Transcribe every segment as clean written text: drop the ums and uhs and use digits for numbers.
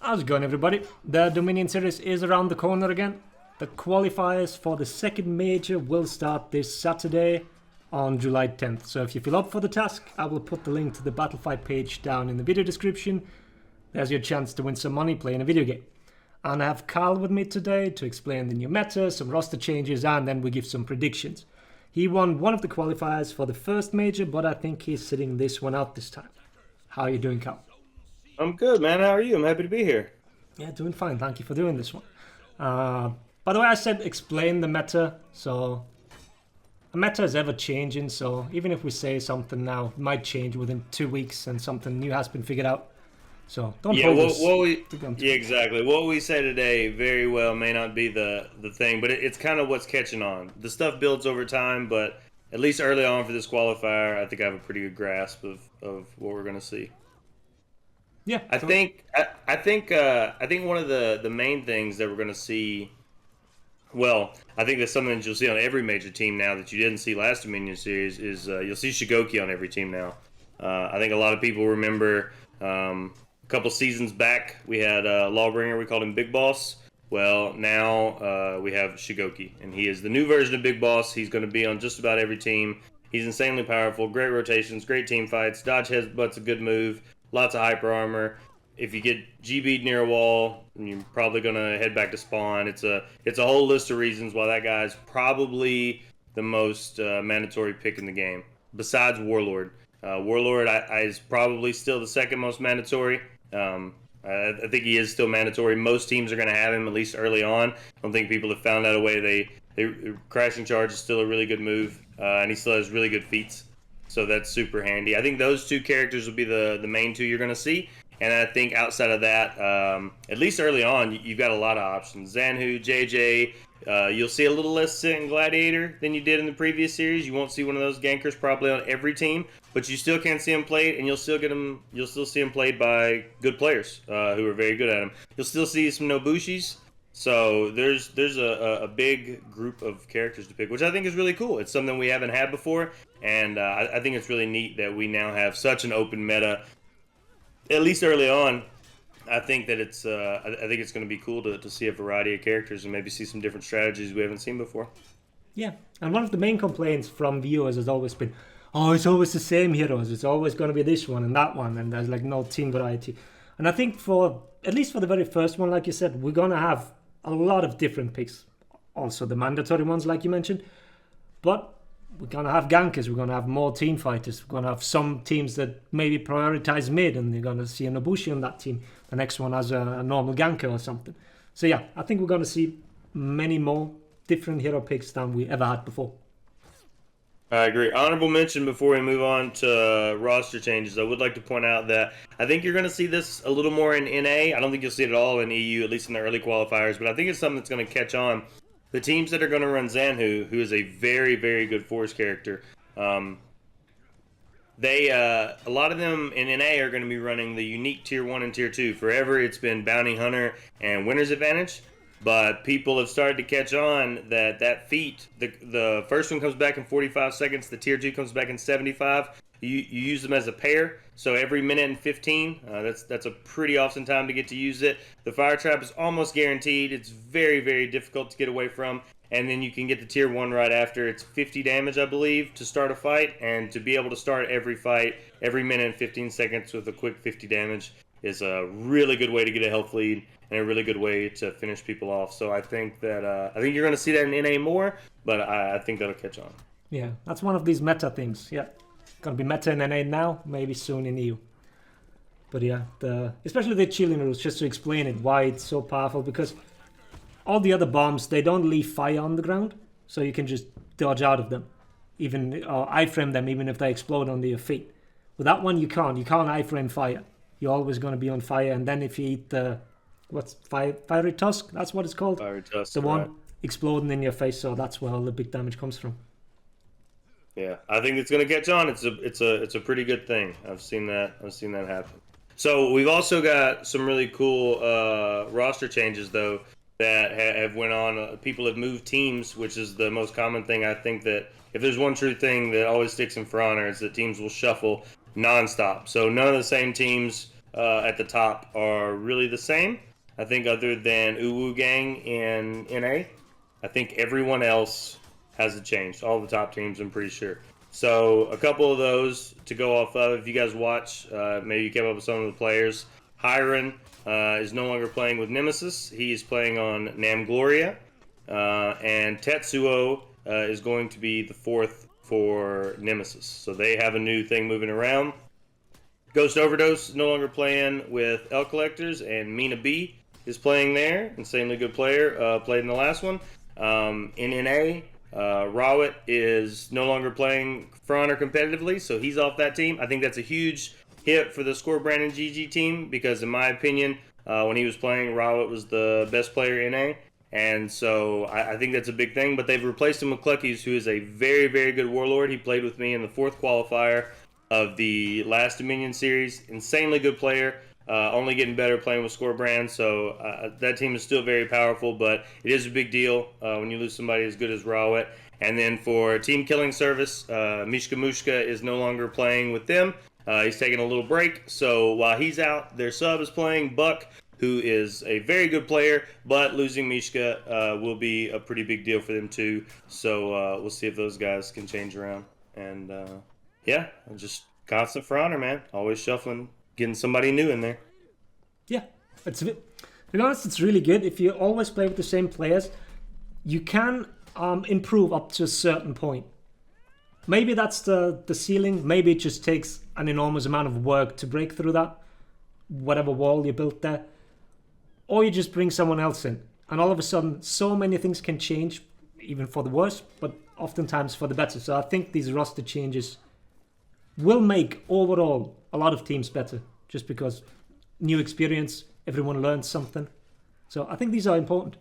How's it going, everybody? The Dominion Series is around the corner again. The qualifiers for the second major will start this Saturday on July 10th. So if you feel up for the task, I will put the link to the Battlefight page down in the video description. There's your chance to win some money playing a video game. And I have Kyle with me today to explain the new meta, some roster changes, and then we give some predictions. He won one of the qualifiers for the first major, but I think he's sitting this one out this time. How are you doing, Kyle? I'm good, man. How are you? I'm happy to be here. Yeah, doing fine. Thank you for doing this one. By the way, I said explain the meta. So the meta is ever changing. So even if we say something now, it might change within 2 weeks and something new has been figured out. So don't hold us. Exactly. What we say today very well may not be the thing, but it's kind of what's catching on. The stuff builds over time, but at least early on for this qualifier, I think I have a pretty good grasp of what we're going to see. Yeah, I think one of the main things that we're going to see, well, I think that's something that you'll see on every major team now that you didn't see last Dominion Series is you'll see Shigoki on every team now. I think a lot of people remember a couple seasons back we had Lawbringer, we called him Big Boss. Well, now we have Shigoki, and he is the new version of Big Boss. He's going to be on just about every team. He's insanely powerful, great rotations, great team fights, dodge headbutt's a good move. Lots of hyper armor. If you get GB'd near a wall, you're probably gonna head back to spawn. It's a whole list of reasons why that guy's probably the most mandatory pick in the game, besides Warlord. Warlord is probably still the second most mandatory. I think he is still mandatory. Most teams are gonna have him at least early on. I don't think people have found out a way. Crashing Charge is still a really good move, and he still has really good feats. So that's super handy. I think those two characters will be the main two you're going to see. And I think outside of that, at least early on, you've got a lot of options. Zanhu, JJ, you'll see a little less Sit and Gladiator than you did in the previous series. You won't see one of those gankers probably on every team, but you still can see him played, and you'll still see him played by good players who are very good at him. You'll still see some Nobushis. So there's a big group of characters to pick, which I think is really cool. It's something we haven't had before, and I think it's really neat that we now have such an open meta, at least early on. I think that it's going to be cool to see a variety of characters and maybe see some different strategies we haven't seen before. Yeah, and one of the main complaints from viewers has always been, oh, it's always the same heroes. It's always going to be this one and that one, and there's like no team variety. And I think at least for the very first one, like you said, we're going to have a lot of different picks. Also the mandatory ones, like you mentioned. But we're going to have gankers. We're going to have more team fighters. We're going to have some teams that maybe prioritize mid, and you're going to see a Nobushi on that team. The next one has a normal ganker or something. So yeah, I think we're going to see many more different hero picks than we ever had before. I agree. Honorable mention before we move on to roster changes. I would like to point out that I think you're going to see this a little more in NA. I don't think you'll see it at all in EU, at least in the early qualifiers, but I think it's something that's going to catch on. The teams that are going to run Zanhu, who is a very, very good Force character, a lot of them in NA are going to be running the unique Tier 1 and Tier 2. Forever it's been Bounty Hunter and Winner's Advantage. But people have started to catch on that feat, the first one comes back in 45 seconds, the Tier 2 comes back in 75. You use them as a pair, so every minute and 15, that's a pretty awesome time to get to use it. The Fire Trap is almost guaranteed. It's very, very difficult to get away from. And then you can get the Tier 1 right after. It's 50 damage, I believe, to start a fight. And to be able to start every fight, every minute and 15 seconds with a quick 50 damage is a really good way to get a health lead and a really good way to finish people off. So I think that you're going to see that in NA more, but I think that'll catch on. Yeah, that's one of these meta things. Yeah, going to be meta in NA now, maybe soon in EU. But yeah, especially the chilling rules, just to explain it, why it's so powerful, because all the other bombs, they don't leave fire on the ground, so you can just dodge out of them, or iframe them even if they explode under your feet. With that one, you can't iframe fire. You're always going to be on fire, and then if you eat the fiery tusk, that's what it's called. Fiery tusk, the one exploding in your face, so that's where all the big damage comes from. Yeah, I think it's going to catch on. It's a pretty good thing. I've seen that happen. So we've also got some really cool roster changes though that have went on. People have moved teams, which is the most common thing. I think that if there's one true thing that always sticks in For Honor, it's that teams will shuffle nonstop. So none of the same teams at the top are really the same. I think other than Uwu Gang in NA, I think everyone else hasn't changed. All the top teams, I'm pretty sure. So a couple of those to go off of. If you guys watch, maybe you came up with some of the players. Hiron is no longer playing with Nemesis. He is playing on Nam Gloria. And Tetsuo is going to be the fourth for Nemesis. So they have a new thing moving around. Ghost Overdose no longer playing with L Collectors, and Mina B is playing there. Insanely good player. Played in the last one. In NA, Rawit is no longer playing for Honor competitively, so he's off that team. I think that's a huge hit for the Score Brandon GG team because, in my opinion, when he was playing, Rawit was the best player in NA. And so I think that's a big thing. But they've replaced him with Cluckies, who is a very, very good Warlord. He played with me in the 4th qualifier of the last Dominion series. Insanely good player. Only getting better playing with Score Brand. So that team is still very powerful, but it is a big deal when you lose somebody as good as Rawit. And then for Team Killing Service, Mishka Mushka is no longer playing with them. He's taking a little break. So while he's out, their sub is playing Buck, who is a very good player, but losing Mishka will be a pretty big deal for them too. So we'll see if those guys can change around. And yeah, just constant for Honor, man. Always shuffling, getting somebody new in there. Yeah, to be honest, it's really good. If you always play with the same players, you can improve up to a certain point. Maybe that's the ceiling. Maybe it just takes an enormous amount of work to break through that, whatever wall you built there. Or you just bring someone else in, and all of a sudden, so many things can change, even for the worse, but oftentimes for the better. So I think these roster changes will make overall a lot of teams better, just because new experience, everyone learns something. So I think these are important,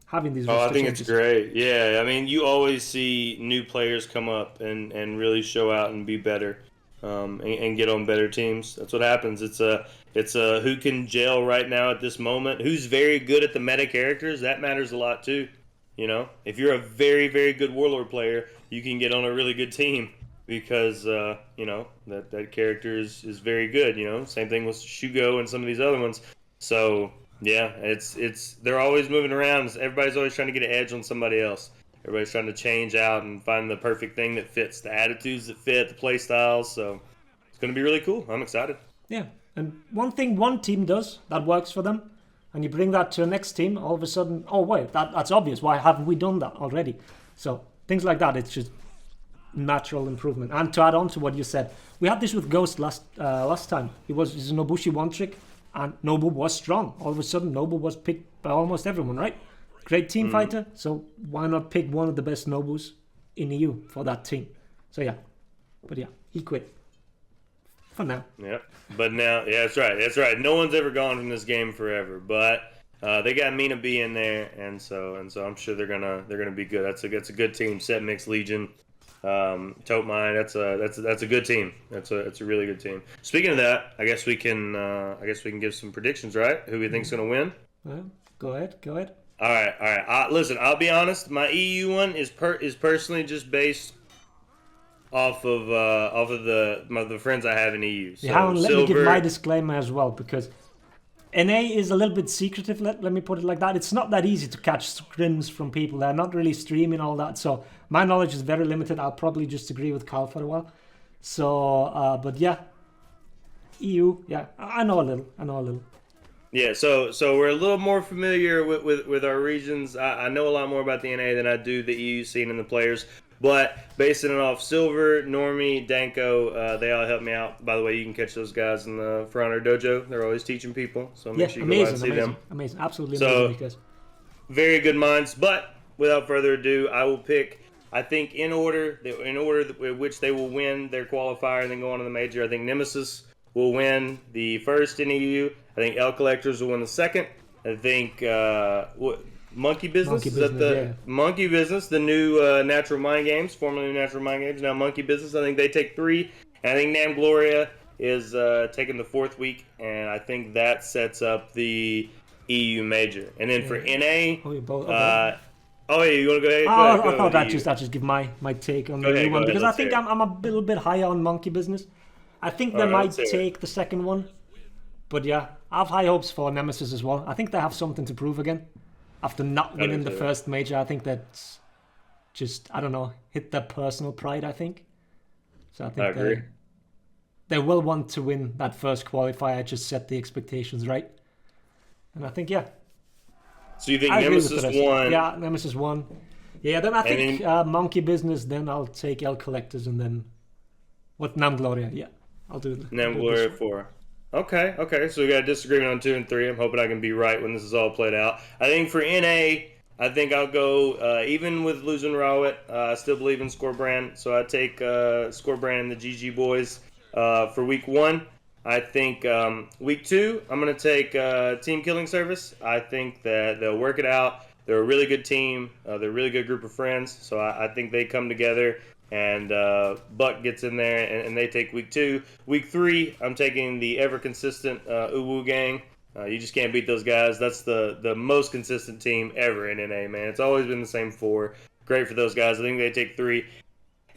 having these roster I think changes. it's great. Yeah, I mean, you always see new players come up and really show out and be better. And get on better teams. That's what happens. It's a who can gel right now at this moment. Who's very good at the meta characters. That matters a lot too. You know, if you're a very, very good Warlord player, you can get on a really good team because you know that character is very good. You know, same thing with Shugo and some of these other ones. So yeah, it's they're always moving around. Everybody's always trying to get an edge on somebody else. Everybody's trying to change out and find the perfect thing that fits, the attitudes that fit, the play styles. So it's going to be really cool. I'm excited. Yeah, and one thing one team does that works for them, and you bring that to the next team, all of a sudden, oh wait, that's obvious. Why haven't we done that already? So things like that, it's just natural improvement. And to add on to what you said, we had this with Ghost last time. He's a Nobushi one trick, and Nobu was strong. All of a sudden, Nobu was picked by almost everyone, right? Great team fighter, so why not pick one of the best Nobus in EU for that team? So yeah, but yeah, he quit for now. Yeah, but now, yeah, that's right. That's right. No one's ever gone from this game forever, but they got Mina B in there, and so I'm sure they're gonna be good. That's a good team. Set Mix Legion, Tote Mine. That's a good team. That's a really good team. Speaking of that, I guess we can give some predictions, right? Who we think's gonna win? Well, go ahead. All right. Listen, I'll be honest. My EU one is personally just based off of the friends I have in EU. So Yeah, let Silver, me give my disclaimer as well, because NA is a little bit secretive. Let me put it like that. It's not that easy to catch scrims from people. They're not really streaming all that, so my knowledge is very limited. I'll probably just agree with Carl for a while. So, but yeah, EU. Yeah, I know a little. Yeah, so we're a little more familiar with our regions. I know a lot more about the NA than I do the EU scene and the players. But basing it off Silver, Normie, Danko, they all help me out. By the way, you can catch those guys in the For Honor Dojo. They're always teaching people, so make sure you go out and see them. Amazing, absolutely so, amazing. Because very good minds. But without further ado, I will pick. I think in order in which they will win their qualifier and then go on to the major. I think Nemesis will win the first in EU. I think L Collectors will win the second. I think Monkey Business, Monkey Business, the new Natural Mind Games, formerly Natural Mind Games, now Monkey Business. I think they take 3. And I think Nam Gloria is taking the 4th week, and I think that sets up the EU major. And then for NA, you want to go ahead? I thought I'd just give my take on the new one, because I think I'm a little bit higher on Monkey Business. I think they might take the second one. But yeah, I have high hopes for Nemesis as well. I think they have something to prove again. After not winning the first major, I think that's just, I don't know, hit their personal pride, I think. So I think agree. They will want to win that first qualifier, just set the expectations right. And I think, yeah. So you think Nemesis won? Yeah, Nemesis won. Yeah, then I think Monkey Business, then I'll take El Collectors, and then Nam Gloria. Yeah, I'll do it. Nam Gloria 4. Okay. So we got a disagreement on 2 and 3. I'm hoping I can be right when this is all played out. I think for NA, I think I'll go, even with losing Rawit, I still believe in Scorebrand. So I take Scorebrand and the GG boys for week 1. I think week 2, I'm going to take Team Killing Service. I think that they'll work it out. They're a really good team. They're a really good group of friends. So I think they come together, and Buck gets in there, and they take week 2. Week 3, I'm taking the ever-consistent Uwu gang. You just can't beat those guys. That's the most consistent team ever in NA, man. It's always been the same 4. Great for those guys. I think they take 3.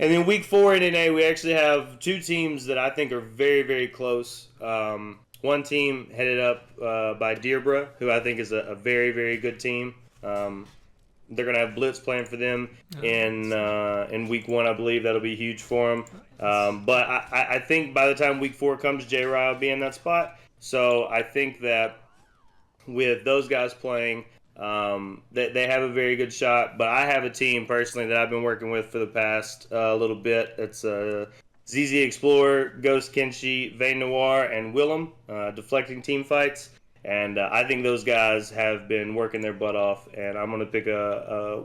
And then week 4 in NA, we actually have 2 teams that I think are very, very close. One team headed up by Deirbra, who I think is a very, very good team. They're going to have Blitz playing for them in week 1, I believe. That'll be huge for them. But I think by the time week 4 comes, J-Rye will be in that spot. So I think that with those guys playing, they have a very good shot. But I have a team personally that I've been working with for the past little bit. It's ZZ Explorer, Ghost Kenshi, Vayne Noir, and Willem, deflecting team fights. And I think those guys have been working their butt off, and I'm going to pick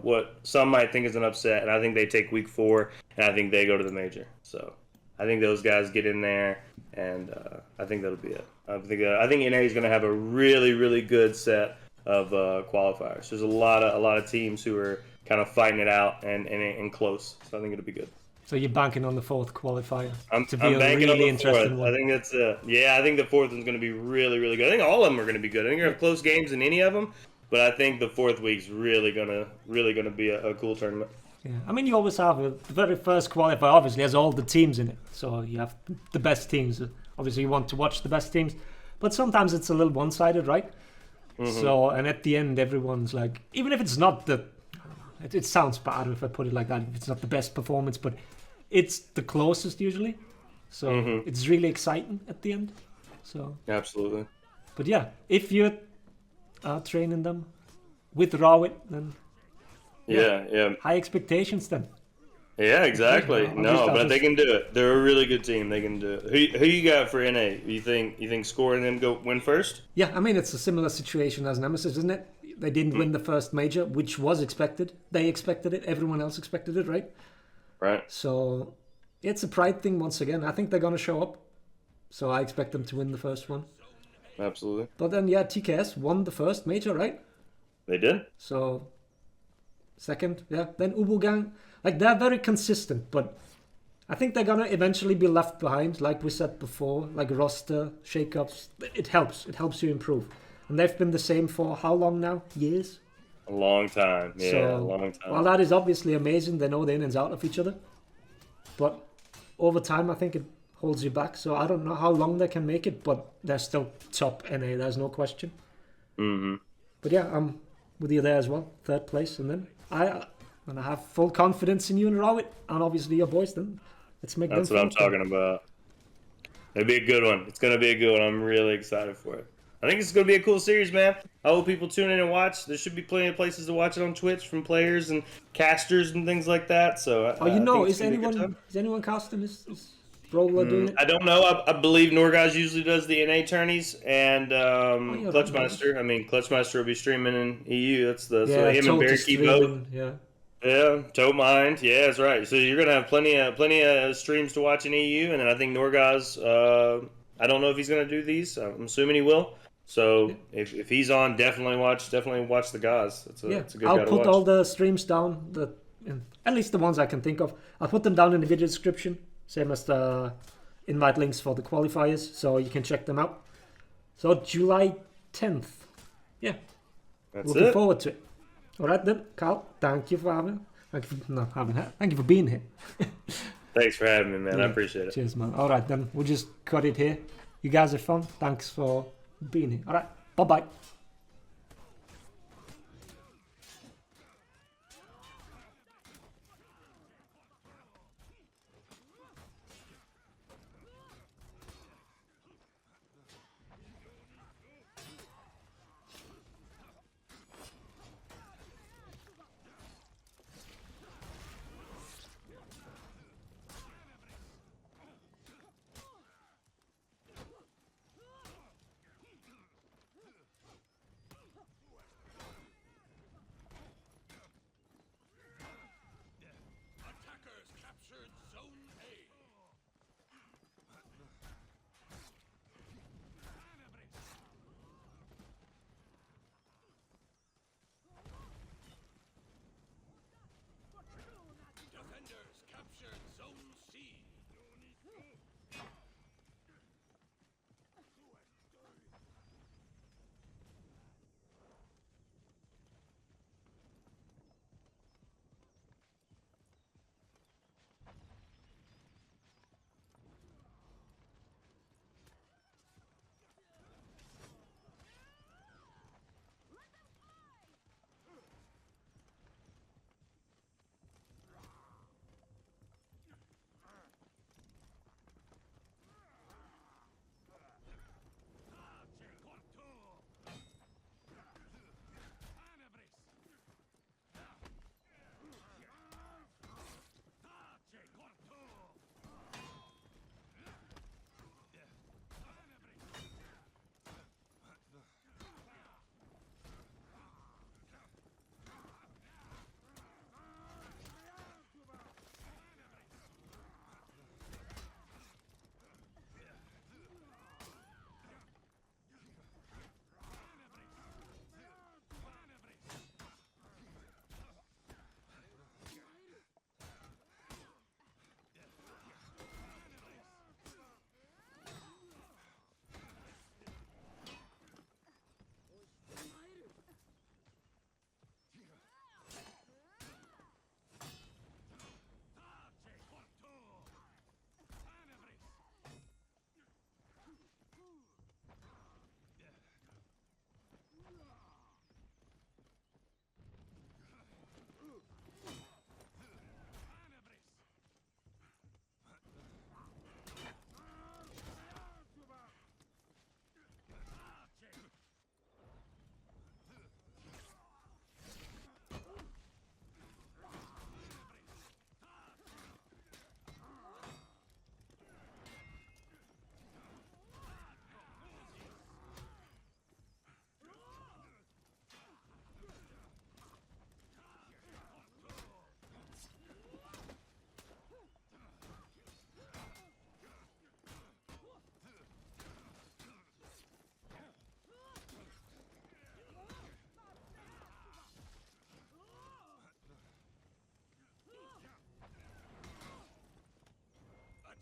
what some might think is an upset, and I think they take week 4, and I think they go to the major. So I think those guys get in there, and I think that'll be it. I think NA is going to have a really, really good set of qualifiers. There's a lot of teams who are kind of fighting it out and close, so I think it'll be good. So you're banking on the 4th qualifier I'm to be a banking really on the 4th. interesting one. I think that's I think the 4th one's going to be really, really good. I think all of them are going to be good. I think you're going to have close games in any of them, but I think the 4th week's really gonna be a cool tournament. Yeah, I mean, you always have the very first qualifier. Obviously, has all the teams in it, so you have the best teams. Obviously, you want to watch the best teams, but sometimes it's a little one-sided, right? Mm-hmm. So, and at the end, everyone's like, even if it's not it sounds bad if I put it like that. If it's not the best performance, but it's the closest usually, so it's really exciting at the end. So absolutely. But if you're training them with Rawit, then high expectations then. Yeah, exactly. But they can do it. They're a really good team. They can do it. Who you got for NA? You think Score and them win first? Yeah, I mean, it's a similar situation as Nemesis, isn't it? They didn't win the first major, which was expected. They expected it. Everyone else expected it, right? Right. So it's a pride thing once again. I think they're going to show up. So I expect them to win the first one. Absolutely. But then, TKS won the first major, right? They did. So second, Then Ubu Gang, they're very consistent, but I think they're going to eventually be left behind, like we said before, like roster shakeups. It helps. It helps you improve. And they've been the same for how long now? Years? A long time. Yeah, a long time. Well, that is obviously amazing. They know the in and out of each other. But over time, I think it holds you back. So I don't know how long they can make it, but they're still top NA. There's no question. Mm-hmm. But I'm with you there as well. 3rd place. And then I have full confidence in you and Rawit. And obviously your boys then. Let's make That's them what I'm talking about. It'll be a good one. It's going to be a good one. I'm really excited for it. I think it's going to be a cool series, man. I hope people tune in and watch. There should be plenty of places to watch it on Twitch from players and casters and things like that. So, is anyone casting? Is Brola doing it? I don't know. I believe Norgaz usually does the NA tourneys, and Clutchmeister. I mean, Clutchmeister will be streaming in EU. That's him and Bearkey both. Yeah, Toad Mind. Yeah, that's right. So you're gonna have plenty of streams to watch in EU, and then I think Norgaz. I don't know if he's gonna do these. I'm assuming he will. So if he's on, definitely watch the guys. It's a good guy to watch. I'll put all the streams down, at least the ones I can think of. I'll put them down in the video description, same as the invite links for the qualifiers, so you can check them out. So July 10th. Yeah. Looking forward to it. All right then, Carl. Thank you for being here. Thanks for having me, man. I appreciate it. Cheers, man. All right then, we'll just cut it here. You guys are fun. Thanks for Beanie. Alright, bye-bye. Attackers captured Zone A. Defenders captured Zone C.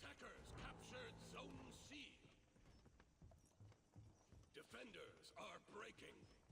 Attackers captured Zone C. Defenders are breaking.